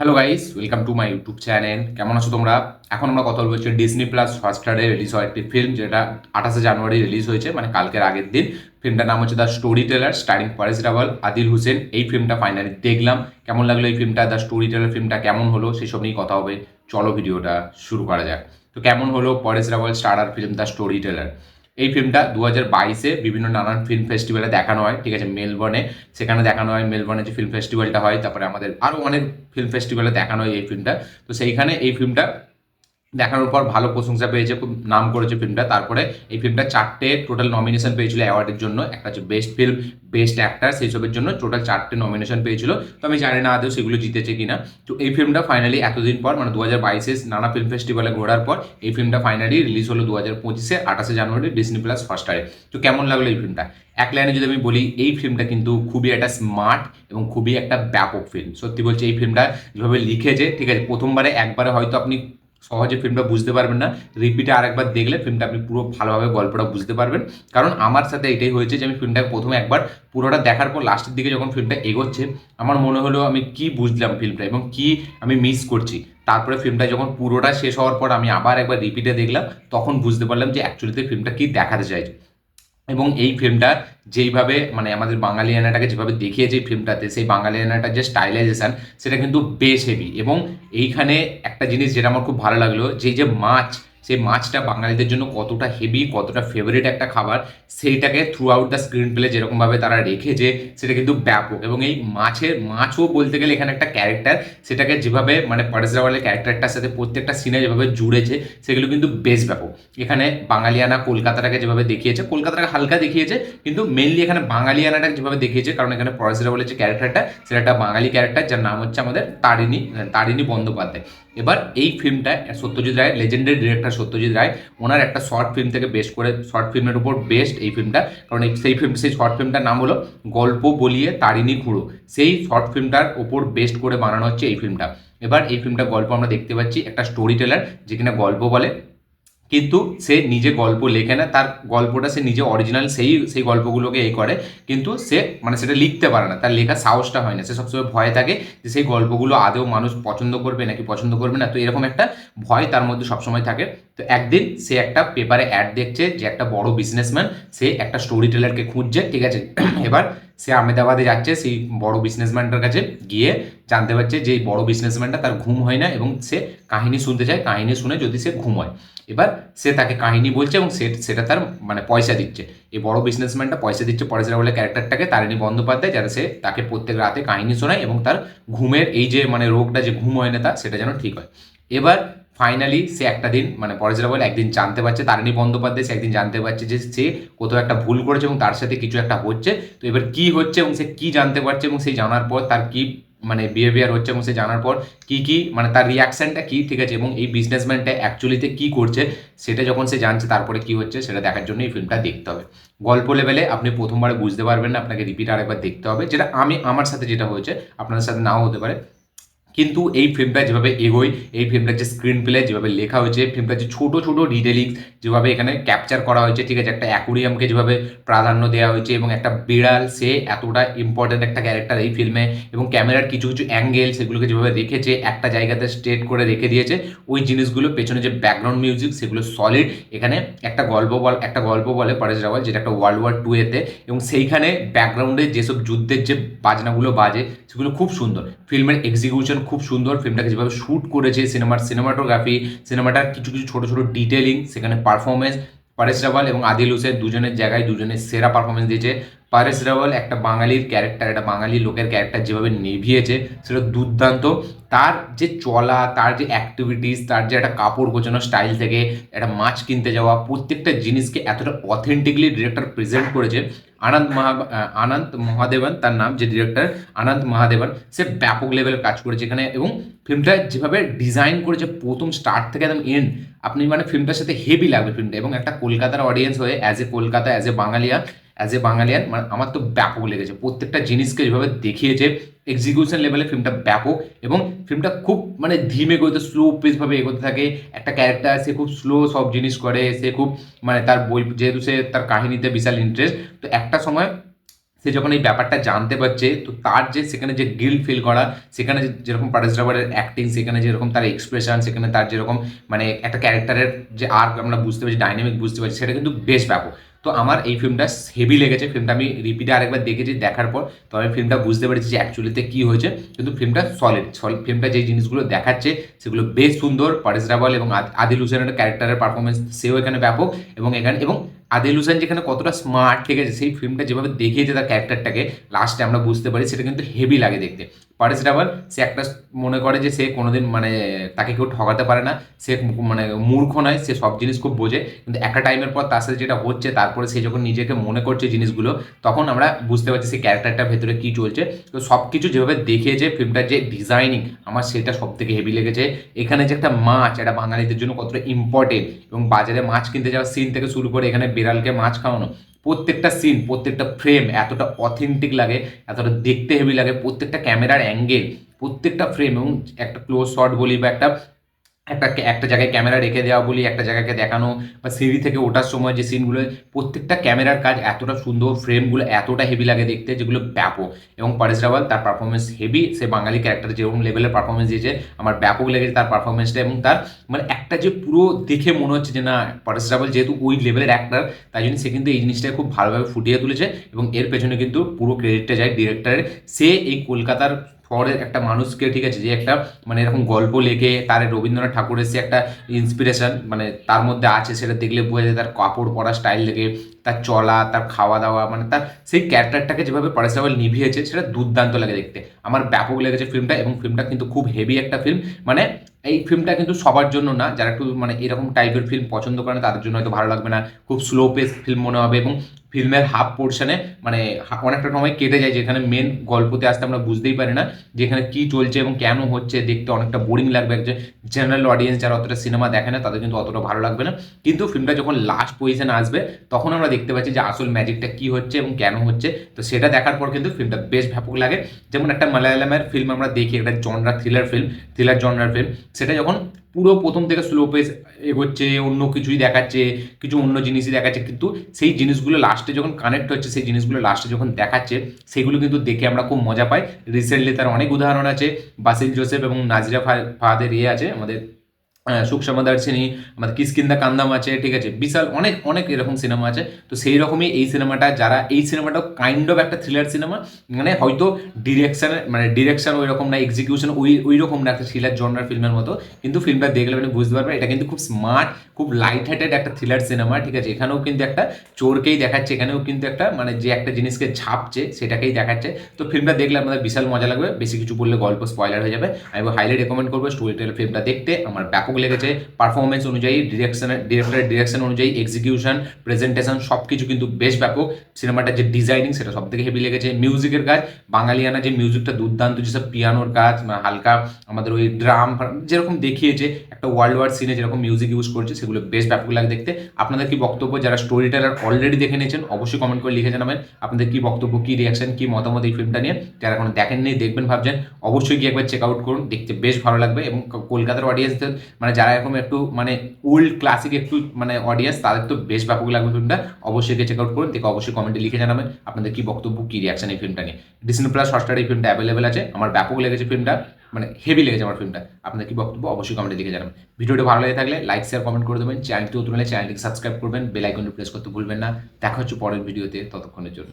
Hello guys, welcome to my YouTube channel. কেমন আছো তোমরা? এখন আমরা কথা বলবো হচ্ছে ডিজনি প্লাস হটস্টারে রিলিজ হওয়া একটি ফিল্ম, যেটা 28শে জানুয়ারি রিলিজ হয়েছে, মানে কালকের আগের দিন। ফিল্মটার নাম হচ্ছে the storyteller, starring Paresh Rawal, Adil Hussain. এই ফিল্মটা ফাইনালি দেখলাম। কেমন লাগলো এই ফিল্মটা, দ্য স্টোরি টেলার ফিল্মটা কেমন হলো সেসব নিয়ে কথা হবে। চলো ভিডিওটা শুরু করা যাক। তো কেমন হলো Paresh Rawal starrer film the storyteller? এই ফিল্মটা 2022-এ বিভিন্ন নানান ফিল্ম ফেস্টিভ্যালে দেখানো হয়, ঠিক আছে, মেলবর্নে। সেখানে দেখানো হয়, মেলবর্নে যে ফিল্ম ফেস্টিভ্যালটা হয়, তারপরে আমাদের আরও অনেক ফিল্ম ফেস্টিভ্যালে দেখানো হয় এই ফিল্মটা। তো সেইখানে এই ফিল্মটা দেখানোর পর ভালো প্রশংসা পেয়েছে, খুব নাম করেছে ফিল্মটা। তারপরে এই ফিল্মটা 4টে টোটাল নমিনেশন পেয়েছিল অ্যাওয়ার্ডের জন্য। একটা হচ্ছে বেস্ট ফিল্ম, বেস্ট অ্যাক্টার, সেই সবের জন্য টোটাল 4টে নমিনেশন পেয়েছিল। তো আমি জানি না আদৌ সেগুলো জিতেছে কিনা। তো এই ফিল্মটা ফাইনালি এতদিন পর, মানে 2022-এ নানা ফিল্ম ফেস্টিভ্যালে ঘোরার পর এই ফিল্মটা ফাইনালি রিলিজ হলো 2025-এ 28শে জানুয়ারি ডিজনি প্লাস হটস্টারে। তো কেমন লাগলো এই ফিল্মটা? এক লাইনে যদি আমি বলি, এই ফিল্মটা কিন্তু খুবই একটা স্মার্ট এবং খুবই একটা ব্যাপক ফিল্ম। সত্যি বলছি, এই ফিল্মটা যেভাবে লিখেছে, ঠিক আছে, প্রথমবারে একবারে হয়তো আপনি সহজে ফিল্মটা বুঝতে পারবেন না। রিপিটে আরেকবার দেখলে ফিল্মটা আপনি পুরো ভালোভাবে গল্পটা বুঝতে পারবেন। কারণ আমার সাথে এটাই হয়েছে যে আমি ফিল্মটাকে প্রথমে একবার পুরোটা দেখার পর লাস্টের দিকে যখন ফিল্মটা এগোচ্ছে, আমার মনে হলো আমি কি বুঝলাম ফিল্মটা এবং কি আমি মিস করছি। তারপরে ফিল্মটা যখন পুরোটা শেষ হওয়ার পর আমি আবার একবার রিপিটে দেখলাম, তখন বুঝতে পারলাম যে অ্যাকচুয়ালিতে ফিল্মটা কি দেখাতে চাইছে। এবং এই ফিল্মটা যেইভাবে, মানে আমাদের বাঙালিয়ানাটাকে যেভাবে দেখিয়েছে এই ফিল্মটাতে, সেই বাঙালিয়ানাটার যে স্টাইলাইজেশন, সেটা কিন্তু বেশ হেভি। এবং এইখানে একটা জিনিস যেটা আমার খুব ভালো লাগলো, যে মাছ, সেই মাছটা বাঙালিদের জন্য কতটা হেভি, কতটা ফেভারিট একটা খাবার, সেইটাকে through out the screen play যেরকমভাবে তারা রেখেছে, সেটা কিন্তু ব্যাপক। এবং এই মাছও বলতে গেলে এখানে একটা ক্যারেক্টার, সেটাকে যেভাবে মানে পরেশ রাওয়ালের ক্যারেক্টারটার সাথে প্রত্যেকটা সিনে যেভাবে জুড়েছে, সেগুলো কিন্তু বেশ ব্যাপক। এখানে বাঙালিয়ানা কলকাতাটাকে যেভাবে দেখিয়েছে, কলকাতাটাকে হালকা দেখিয়েছে, কিন্তু মেনলি এখানে বাঙালিয়ানাটাকে যেভাবে দেখিয়েছে, কারণ এখানে পরেশ রাওয়ালের যে ক্যারেক্টারটা, সেটা একটা বাঙালি ক্যারেক্টার, যার নাম হচ্ছে আমাদের তারিণী তারিণী বন্দ্যোপাধ্যায়। এবার এই ফিল্মটা সত্যজিৎ রায়, লেজেন্ডারি ডিরেক্টর সত্যজিৎ রায়, ওনার একটা শর্ট ফিল্ম থেকে বেশ করে, শর্ট ফিল্মের উপর বেস্ট এই ফিল্মটা। কারণ সেই শর্ট ফিল্মটার নাম হলো গল্প বলিয়ে তারিণী খুঁড়ো। সেই শর্ট ফিল্মটার ওপর বেস্ট করে বানানো হচ্ছে এই ফিল্মটা। এবার এই ফিল্মটা গল্প আমরা দেখতে পাচ্ছি একটা স্টোরি টেলার, যে কিনা গল্প বলে, কিন্তু সে নিজে গল্প লেখে না। তার গল্পটা সে নিজে অরিজিনাল সেই সেই গল্পগুলোকে করে, কিন্তু সে মানে সেটা লিখতে পারে না, তার লেখার সাহসটা হয় না। সে সবসময় ভয়ে থাকে যে সেই গল্পগুলো আদৌ মানুষ পছন্দ করবে নাকি পছন্দ করবে না। তো এরকম একটা ভয় তার মধ্যে সবসময় থাকে। তো একদিন সে একটা পেপারে অ্যাড দেখছে যে একটা বড় বিজনেসম্যান, সে একটা স্টোরি টেলারকে খুঁজছে, ঠিক আছে। এবার সে আহমেদাবাদে যাচ্ছে সেই বড় বিজনেসম্যানটার কাছে, গিয়ে জানতে পারছে যে এই বড় বিজনেসম্যানটা, তার ঘুম হয় না এবং সে কাহিনী শুনতে চায়। কাহিনী শুনে যদি সে ঘুম হয়, এবার সে তাকে কাহিনী বলছে এবং সেটা তার মানে পয়সা দিচ্ছে। এই বড় বিজনেসম্যানটা পয়সা দিচ্ছে পরেশ রাওয়ালের ক্যারেক্টারটাকে, তারিণী বন্দ্যোপাধ্যায়, যারা সে তাকে প্রত্যেক রাতে কাহিনী শোনায় এবং তার ঘুমের এই যে মানে রোগটা, যে ঘুম হয় না তার, সেটা যেন ঠিক হয়। এবার ফাইনালি সে একটা দিন, মানে পরেশ রাওয়াল একদিন জানতে পারছে, তারিণী বন্দ্যোপাধ্যায় সে একদিন জানতে পারছে যে সে কোথাও একটা ভুল করেছে এবং তার সাথে কিছু একটা হচ্ছে। তো এবার কি হচ্ছে এবং সে কি জানতে পারছে এবং সেই জানার পর তার কি মানে বিহেভিয়ার হচ্ছে, এবং সে জানার পর কি কি মানে তার রিয়াকশনটা কি, ঠিক আছে, এবং এই বিজনেসম্যানটা অ্যাকচুয়ালিতে কি করছে, সেটা যখন সে জানছে তারপরে কি হচ্ছে, সেটা দেখার জন্য এই ফিল্মটা দেখতে হবে। গল্প লেভেলে আপনি প্রথমবারে বুঝতে পারবেন না, আপনাকে রিপিট আরেকবার দেখতে হবে, যেটা আমার সাথে যেটা হয়েছে আপনাদের সাথে নাও হতে পারে। কিন্তু এই ফিল্মটা যেভাবে এগোয়, এই ফিল্মটার যে স্ক্রিন প্লে যেভাবে লেখা হয়েছে, ফিল্মটার যে ছোটো ছোটো ডিটেলিংস যেভাবে এখানে ক্যাপচার করা হয়েছে, ঠিক আছে, একটা অ্যাকুরিয়ামকে যেভাবে প্রাধান্য দেওয়া হয়েছে, এবং একটা বিড়াল, সে এতটা ইম্পর্ট্যান্ট একটা ক্যারেক্টার এই ফিল্মে, এবং ক্যামেরার কিছু কিছু অ্যাঙ্গেল সেগুলোকে যেভাবে রেখেছে, একটা জায়গাতে স্ট্রেট করে রেখে দিয়েছে, ওই জিনিসগুলো পেছনে যে ব্যাকগ্রাউন্ড মিউজিক, সেগুলো সলিড। এখানে একটা গল্প বলে পরেশ রাওয়াল, যেটা একটা ওয়ার্ল্ড ওয়ার 2 এবং সেইখানে ব্যাকগ্রাউন্ডে যেসব যুদ্ধের যে বাজনাগুলো বাজে, সেগুলো খুব সুন্দর। ফিল্মের এক্সিকিউশন খুব সুন্দর, ফিল্মটাকে যেভাবে শ্যুট করেছে, সিনেমাটোগ্রাফি, সিনেমাটার কিছু কিছু ছোটো ছোটো ডিটেলিং, সেখানে পারফরমেন্স, পরেশ রাওয়াল এবং আদিল হুসেন দুজনের জায়গায় দুজনের সেরা পারফরমেন্স দিয়েছে। পরেশ রাওয়াল একটা বাঙালির ক্যারেক্টার, একটা বাঙালি লোকের ক্যারেক্টার যেভাবে নিভিয়েছে, সেটা দুর্দান্ত। তার যে চলা, তার যে অ্যাক্টিভিটিস, তার যে একটা কাপড় গোছানোর স্টাইল থেকে একটা মাছ কিনতে যাওয়া, প্রত্যেকটা জিনিসকে এতটা অথেন্টিকলি ডিরেক্টর প্রেজেন্ট করেছে। আনন্ত মহাদেবন তার নাম, যে ডিরেক্টর আনন্ত মহাদেবন, সে ব্যাপক লেভেলের কাজ করেছে এখানে। এবং ফিল্মটা যেভাবে ডিজাইন করেছে প্রথম স্টার্ট থেকে একদম এন্ড, আপনি মানে ফিল্মটার সাথে হেভি লাগবে ফিল্মটা। এবং একটা কলকাতার অডিয়েন্স হয়ে, অ্যাজ এ বাঙালিয়ান মানে আমার তো ব্যাপক লেগেছে। প্রত্যেকটা জিনিসকে যেভাবে দেখিয়েছে, এক্সিকিউশন লেভেলে ফিল্মটা ব্যাপক। এবং ফিল্মটা খুব মানে ধীমে গতিতে স্লো পেসভাবে এগোতে থাকে। একটা ক্যারেক্টার, সে খুব স্লো সব জিনিস করে, সে খুব মানে তার বই, যেহেতু সে তার কাহিনীতে বিশাল ইন্টারেস্ট, তো একটা সময় সে যখন এই ব্যাপারটা জানতে পারছে, তো তার যে সেখানে যে গিল্ট ফিল করা, সেখানে যেরকম পরেশ রাওয়ালের অ্যাক্টিং, সেখানে যেরকম তার এক্সপ্রেশন, সেখানে তার যেরকম মানে একটা ক্যারেক্টারের যে আর্ক আমরা বুঝতে পারছি, ডাইনামিক বুঝতে পারছি, সেটা কিন্তু বেশ ব্যাপক। তো আমার এই ফিল্মটা হেভি লেগেছে। ফিল্মটা আমি রিপিটে আরেকবার দেখেছি, দেখার পর তো আমি ফিল্মটা বুঝতে পেরেছি যে অ্যাকচুয়ালিতে কী হয়েছে। কিন্তু ফিল্মটা সলিড, ফিল্মটা যে জিনিসগুলো দেখাচ্ছে সেগুলো বেশ সুন্দর। পরেশ রাওয়াল এবং আদিল হুসেনের ক্যারেক্টারের পারফরমেন্স, সেও এখানে ব্যাপক। এবং আদিল হুসেন যেখানে কতটা স্মার্ট, ঠিক আছে, সেই ফিল্মটা যেভাবে দেখিয়েছে তার ক্যারেক্টারটাকে লাস্টে আমরা বুঝতে পারি, সেটা কিন্তু হেভি লাগে দেখতে। পরেশ রাওয়াল সে একটা মনে করে যে সে কোনোদিন মানে তাকে কেউ ঠকাতে পারে না, সে মানে মূর্খ নয়, সে সব জিনিস খুব বোঝে। কিন্তু একটা টাইমের পর তার সাথে যেটা হচ্ছে, তারপরে সে যখন নিজেকে মনে করছে জিনিসগুলো, তখন আমরা বুঝতে পারছি সেই ক্যারেক্টারটার ভেতরে কী চলছে। তো সব কিছু যেভাবে দেখিয়েছে, ফিল্মটার যে ডিজাইনিং, আমার সেটা সব থেকে হেভি লেগেছে। এখানে যে একটা মাছ, এটা বাঙালিদের জন্য কতটা ইম্পর্টেন্ট, এবং বাজারে মাছ কিনতে যাওয়ার সিন থেকে শুরু করে এখানে বিড়ালকে মাছ খাওয়ানো, প্রত্যেকটা সিন, প্রত্যেকটা ফ্রেম এতটা অথেন্টিক লাগে, এতটা দেখতে হেভি লাগে। প্রত্যেকটা ক্যামেরার অ্যাঙ্গেল, প্রত্যেকটা ফ্রেম, এবং একটা ক্লোজ শট বলি বা একটা একটা একটা জায়গায় ক্যামেরা রেখে দেওয়া বলি, একটা জায়গাকে দেখানো, বা সিঁড়ি থেকে ওঠার সময় যে সিনগুলো, প্রত্যেকটা ক্যামেরার কাজ এতটা সুন্দর, ফ্রেমগুলো এতটা হেভি লাগে দেখতে, যেগুলো ব্যাপক। এবং পরেশ রাওয়াল তার পারফরমেন্স হেভি, সে বাঙালি ক্যারেক্টার যেরকম লেভেলের পারফরমেন্স দিয়েছে, আমার ব্যাপক লেগেছে তার পারফরমেন্সটা। এবং তার মানে একটা যে পুরো দেখে মনে হচ্ছে যে না, পরেশ রাওয়াল যেহেতু ওই লেভেলের অ্যাক্টার, তাই জন্য সে কিন্তু এই জিনিসটাকে খুব ভালোভাবে ফুটিয়ে তুলেছে। এবং এর পেছনে কিন্তু পুরো ক্রেডিটটা যায় ডিরেক্টরের। সে এই কলকাতার শহরের একটা মানুষকে, ঠিক আছে, যে একটা মানে এরকম গল্প লেখে, তার রবীন্দ্রনাথ ঠাকুরের সে একটা ইন্সপিরেশন মানে তার মধ্যে আছে, সেটা দেখলে বোঝা যায়। তার কাপড় পরা স্টাইল দেখে, তার চলা, তার খাওয়া দাওয়া, মানে তার সেই ক্যারেক্টারটাকে যেভাবে পরেশ রাওয়াল নিভিয়েছে, সেটা দুর্দান্ত লাগে দেখতে। আমার ব্যাপক লেগেছে ফিল্মটা। এবং ফিল্মটা কিন্তু খুব হেভি একটা ফিল্ম। মানে এই ফিল্মটা কিন্তু সবার জন্য না, যারা একটু মানে এরকম টাইপের ফিল্ম পছন্দ করে না, তাদের জন্য হয়তো ভালো লাগবে না। খুব স্লো পেস ফিল্ম মনে হবে। এবং ফিল্মের হাফ পোর্শনে মানে অনেকটা সময় কেটে যায়, যেখানে মেন গল্পতে আসতে আমরা বুঝতেই পারি না যেখানে কি চলছে এবং কেন হচ্ছে। দেখতে অনেকটা বোরিং লাগবে। একজন জেনারেল অডিয়েন্স যারা অতটা সিনেমা দেখে না, তাদের কিন্তু অতটা ভালো লাগবে না। কিন্তু ফিল্মটা যখন লাস্ট পজিশনে আসবে, তখন আমরা দেখতে পাচ্ছি যে আসল ম্যাজিকটা কি হচ্ছে এবং কেন হচ্ছে। তো সেটা দেখার পর কিন্তু ফিল্মটা বেশ ব্যাপক লাগে। যেমন একটা মালায়ালামের ফিল্ম আমরা দেখি, একটা জনরা থ্রিলার ফিল্ম, থ্রিলার জনরার ফিল্ম, সেটা যখন পুরো প্রথম থেকে স্লো পেস এগোচ্ছে, অন্য কিছুই দেখাচ্ছে, কিছু অন্য জিনিসই দেখাচ্ছে, কিন্তু সেই জিনিসগুলো লাস্টে যখন কানেক্ট হচ্ছে, সেই জিনিসগুলো লাস্টে যখন দেখাচ্ছে, সেগুলো কিন্তু দেখে আমরা খুব মজা পাই। রিসেন্টলি তার অনেক উদাহরণ আছে। বাসিল জোসেফ এবং নাজিরা ফাহাদের আছে আমাদের সুখসামা দারচিনি, আমাদের কিষ্কিন্দা কান্দাম আছে, ঠিক আছে, বিশাল অনেক অনেক এরকম সিনেমা আছে। তো সেই রকমই এই সিনেমাটা, যারা এই সিনেমাটাও কাইন্ড অফ একটা থ্রিলার সিনেমা, মানে হয়তো ডিরেকশন ওই রকম না, এক্সিকিউশন ওই রকম না একটা থ্রিলার জনরার ফিল্মের মতো। কিন্তু ফিল্মটা দেখলে মানে বুঝতে পারবে এটা কিন্তু খুব স্মার্ট, খুব লাইট হার্টেড একটা থ্রিলার সিনেমা, ঠিক আছে। এখানেও কিন্তু একটা চোরকেই দেখাচ্ছে, এখানেও কিন্তু একটা মানে যে একটা জিনিসকে ঝাপছে সেটাকেই দেখাচ্ছে। তো ফিল্মটা দেখলে আমাদের বিশাল মজা লাগবে। বেশি কিছু বললে গল্প স্পয়লার হয়ে যাবে। আমি হাইলি রেকমেন্ড করবো স্টোরি টেল ফিল্মটা দেখতে। আমার ব্যাপক লেগেছে। পারফরমেন্স অনুযায়ী, ডিরেক্টরের ডিরেকশন অনুযায়ী, এক্সিকিউশন, প্রেজেন্টেশন সব কিছু কিন্তু বেশ ব্যাপক। সিনেমাটার যে ডিজাইনিং, সেটা সব থেকে হেভি লেগেছে। মিউজিকের কাজ, বাঙালিয়ানা যে মিউজিকটা দুর্দান্ত, যেসব পিয়ানোর কাজ, হালকা আমাদের ওই ড্রাম যেরকম দেখিয়েছে, একটা ওয়ার্ল্ড ওয়ার সিনে যেরকম মিউজিক ইউজ করছে, সেগুলো বেশ ব্যাপক লাগে দেখতে। আপনাদের কি বক্তব্য? যারা স্টোরি টেলার অলরেডি দেখে নিয়েছেন, অবশ্যই কমেন্ট করে লিখে জানাবেন আপনাদের কি বক্তব্য, কি রিয়াকশন, কি মতামত এই ফিল্মটা নিয়ে। যারা এখন দেখেননি, দেখবেন ভাবছেন, অবশ্যই গিয়ে একবার চেক আউট করুন, দেখতে বেশ ভালো লাগবে। এবং কলকাতার অডিয়েন্সদের মানে যারা এরকম একটু মানে ওল্ড ক্লাসিক একটু মানে অডিয়েন্স, তাদের তো বেশ ব্যাপক লাগবে ফিল্মটা। অবশ্যই গিয়ে চেক আউট করুন, দেখে অবশ্যই কমেন্টে লিখে জানাবেন আপনাদের কি বক্তব্য, কি রিয়াকশন এই ফিল্মটা নিয়ে। ডিজনি প্লাস হটস্টারে এই ফিল্মটা অ্যাভেলেবেল আছে। আমার ব্যাপক লেগেছে ফিল্মটা, মানে হেভি লেগেছে আমার ফিল্মটা। আপনাদের কি বক্তব্য, অবশ্যই কমেন্টে লিখে জানাবেন। ভিডিওটা ভালো লেগে থাকলে লাইক, শেয়ার, কমেন্ট করে দেবেন। চ্যানেলটি নতুন হলে চ্যানেলটিকে সাবস্ক্রাইব করবেন, বেল আইকনটি প্রেস করতে ভুলবেন না। দেখা হচ্ছে পরের ভিডিওতে, ততক্ষণের জন্য।